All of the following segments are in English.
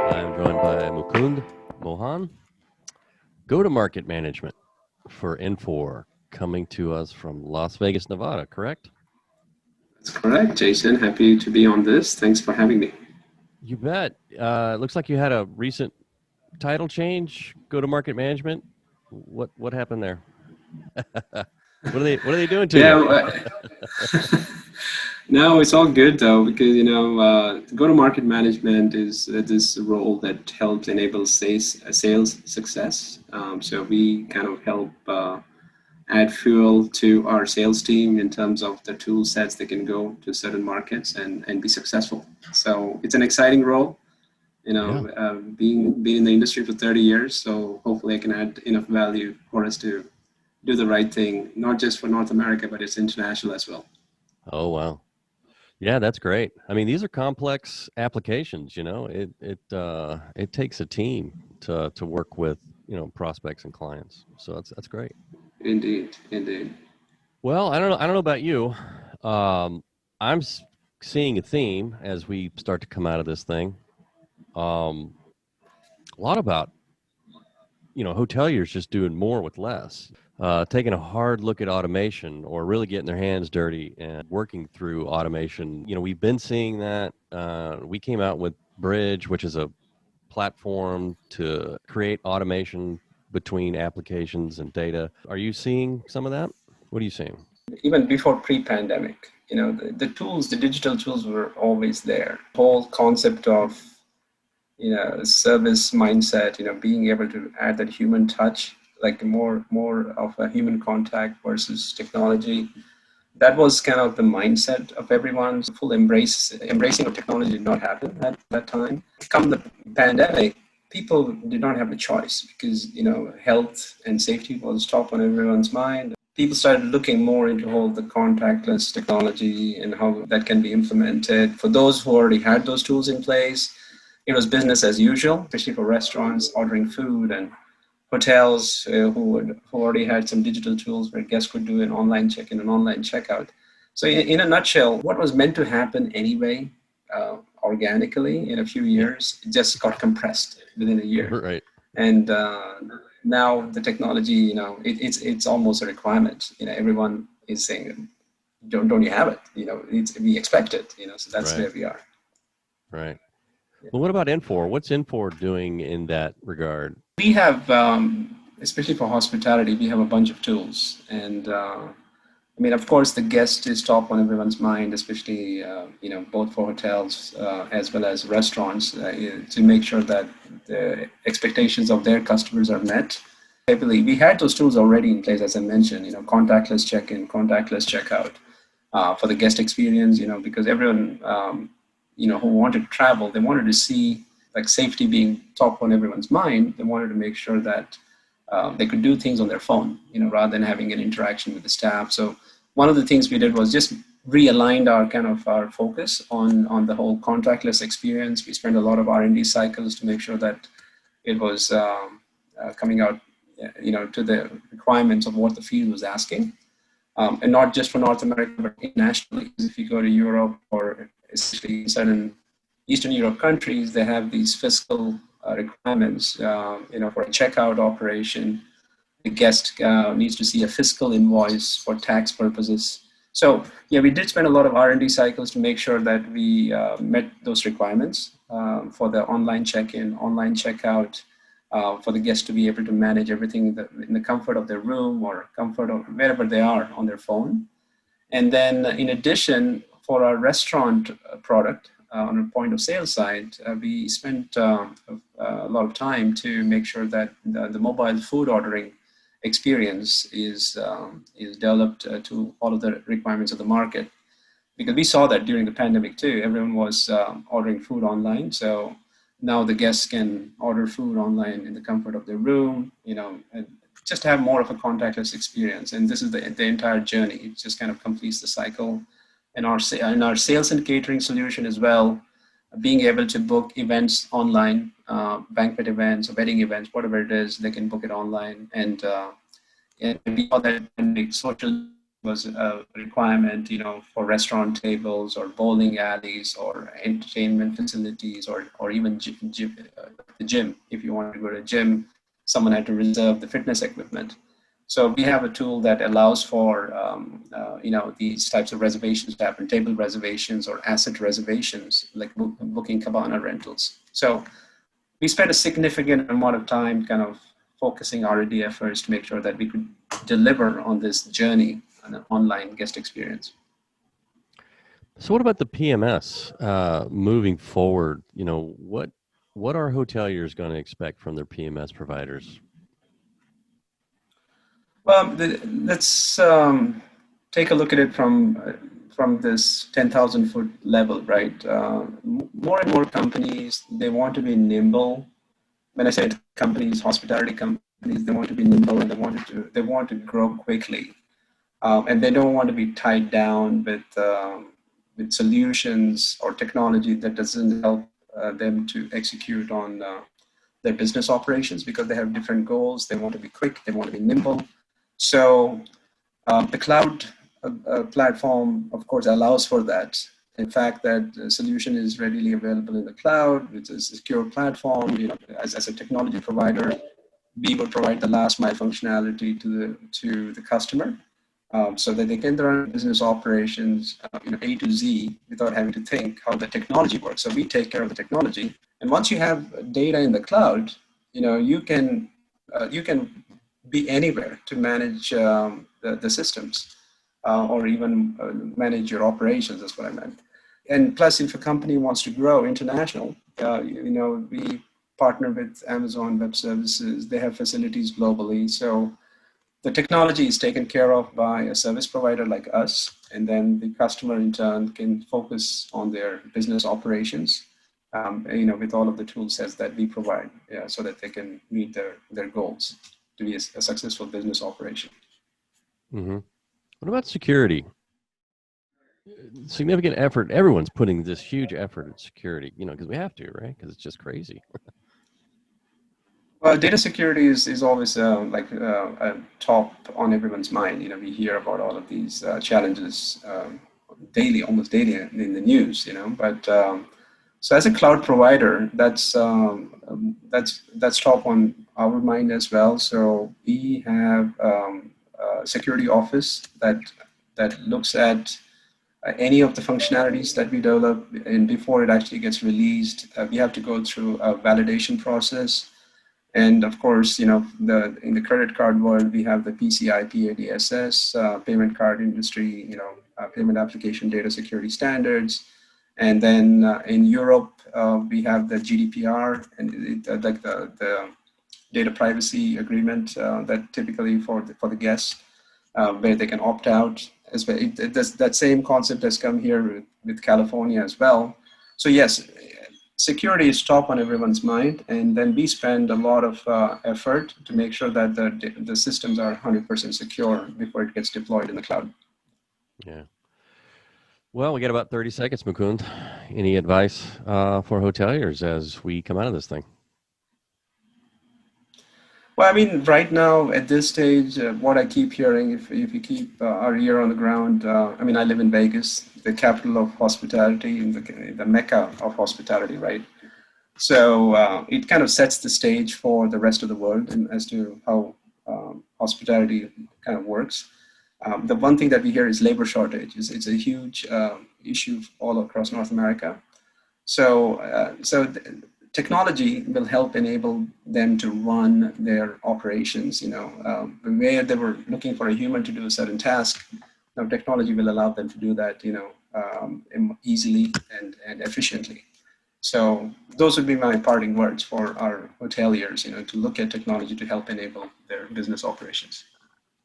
I'm joined by Mukund Mohan, go-to-market management for Infor, coming to us from Las Vegas, Nevada, correct? That's correct, Jason. Happy to be on this. Thanks for having me. You bet. It looks like you had a recent title change, go-to-market management. What happened there? What are they doing to Yeah, you? no, it's all good though because go-to-market management is this role that helps enable sales success. So we kind of help add fuel to our sales team in terms of the tool sets they can go to certain markets and be successful. So it's an exciting role. Yeah. Being in the industry for 30 years, so hopefully I can add enough value for us to do the right thing, not just for North America, but it's international as well. Oh, wow. Yeah, that's great. I mean, these are complex applications. It takes a team to work with prospects and clients. So that's great. Indeed, indeed. Well, I don't know about you. I'm seeing a theme as we start to come out of this thing. A lot about hoteliers just doing more with less, taking a hard look at automation or really getting their hands dirty and working through automation. We've been seeing that. We came out with Bridge, which is a platform to create automation between applications and data. Are you seeing some of that? What are you seeing? Even before pre-pandemic, the tools, the digital tools were always there. Whole concept of service mindset, being able to add that human touch, like more of a human contact versus technology. That was kind of the mindset of everyone. Full embracing of technology did not happen at that time. Come the pandemic, people did not have a choice because health and safety was top on everyone's mind. People started looking more into all the contactless technology and how that can be implemented. For those who already had those tools in place, it was business as usual, especially for restaurants ordering food and hotels who already had some digital tools where guests could do an online check-in and online checkout. So in a nutshell, what was meant to happen anyway, organically in a few years, it just got compressed within a year. Right. And now the technology, it's almost a requirement. Everyone is saying, don't you have it? We expect it. So that's Right. where we are. Right. Well, what about Infor? What's Infor doing in that regard? We have, especially for hospitality, we have a bunch of tools. And of course, the guest is top on everyone's mind, especially, both for hotels as well as restaurants, to make sure that the expectations of their customers are met. Heavily, we had those tools already in place, as I mentioned, contactless check-in, contactless checkout for the guest experience, because everyone, who wanted to travel, they wanted to see like safety being top on everyone's mind. They wanted to make sure that they could do things on their phone, rather than having an interaction with the staff. So one of the things we did was just realigned our focus on the whole contactless experience. We spent a lot of R&D cycles to make sure that it was coming out, to the requirements of what the field was asking. And not just for North America, but internationally. If you go to Europe or especially certain Eastern Europe countries, they have these fiscal requirements, for a checkout operation. The guest needs to see a fiscal invoice for tax purposes. So yeah, we did spend a lot of R&D cycles to make sure that we met those requirements for the online check-in, online checkout, for the guests to be able to manage everything in the comfort of their room or comfort of wherever they are on their phone. And then in addition, for our restaurant product, on the point of sale side, we spent a lot of time to make sure that the mobile food ordering experience is developed to all of the requirements of the market. Because we saw that during the pandemic too, everyone was ordering food online. So now the guests can order food online in the comfort of their room, and just have more of a contactless experience. And this is the entire journey. It just kind of completes the cycle. And our sales and catering solution as well, being able to book events online, banquet events or wedding events, whatever it is, they can book it online. And we saw that make social was a requirement, for restaurant tables or bowling alleys or entertainment facilities or even the gym. If you want to go to a gym, someone had to reserve the fitness equipment. So we have a tool that allows for these types of reservations to happen, table reservations or asset reservations, like booking cabana rentals. So we spent a significant amount of time kind of focusing R&D efforts to make sure that we could deliver on this journey, an online guest experience. So what about the PMS moving forward? What are hoteliers going to expect from their PMS providers? Well, let's take a look at it from this 10,000-foot level, right? More and more companies, they want to be nimble. When I say companies, hospitality companies, they want to be nimble and they want to grow quickly, and they don't want to be tied down with solutions or technology that doesn't help them to execute on their business operations, because they have different goals. They want to be quick. They want to be nimble. So the cloud platform, of course, allows for that. In fact, that solution is readily available in the cloud. It's a secure platform. As a technology provider, we will provide the last mile functionality to the customer, so that they can run business operations A to Z without having to think how the technology works. So we take care of the technology, and once you have data in the cloud, you can be anywhere to manage the systems, or even manage your operations. That's what I meant. And plus, if a company wants to grow international, we partner with Amazon Web Services. They have facilities globally. So the technology is taken care of by a service provider like us, and then the customer in turn can focus on their business operations, with all of the tool sets that we provide, so that they can meet their goals to be a successful business operation. Mm-hmm. What about security? Significant effort. Everyone's putting this huge effort in security, because we have to, right? Because it's just crazy. Well, data security is always a top on everyone's mind. We hear about all of these challenges daily, almost daily in the news. But so as a cloud provider, that's top on our mind as well. So we have a security office that looks at any of the functionalities that we develop, and before it actually gets released, we have to go through a validation process. And of course, in the credit card world, we have the PCI PADSS, payment card industry, payment application data security standards. And then in Europe, we have the GDPR and like the data privacy agreement that typically for the guests, where they can opt out. As well, that same concept has come here with California as well. So yes, security is top on everyone's mind, and then we spend a lot of effort to make sure that the systems are 100% secure before it gets deployed in the cloud. Yeah. Well, we got about 30 seconds, Mukund. Any advice for hoteliers as we come out of this thing? Well, I mean, right now at this stage, what I keep hearing, if you keep our ear on the ground, I mean, I live in Vegas, the capital of hospitality, and the mecca of hospitality, right? So it kind of sets the stage for the rest of the world and as to how hospitality kind of works. The one thing that we hear is labor shortage. It's a huge issue all across North America. So technology will help enable them to run their operations. Where they were looking for a human to do a certain task, now technology will allow them to do that, easily and efficiently. So those would be my parting words for our hoteliers, to look at technology to help enable their business operations.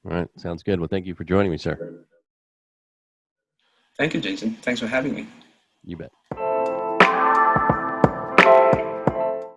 All right. Sounds good. Well, thank you for joining me, sir. Thank you, Jason. Thanks for having me. You bet.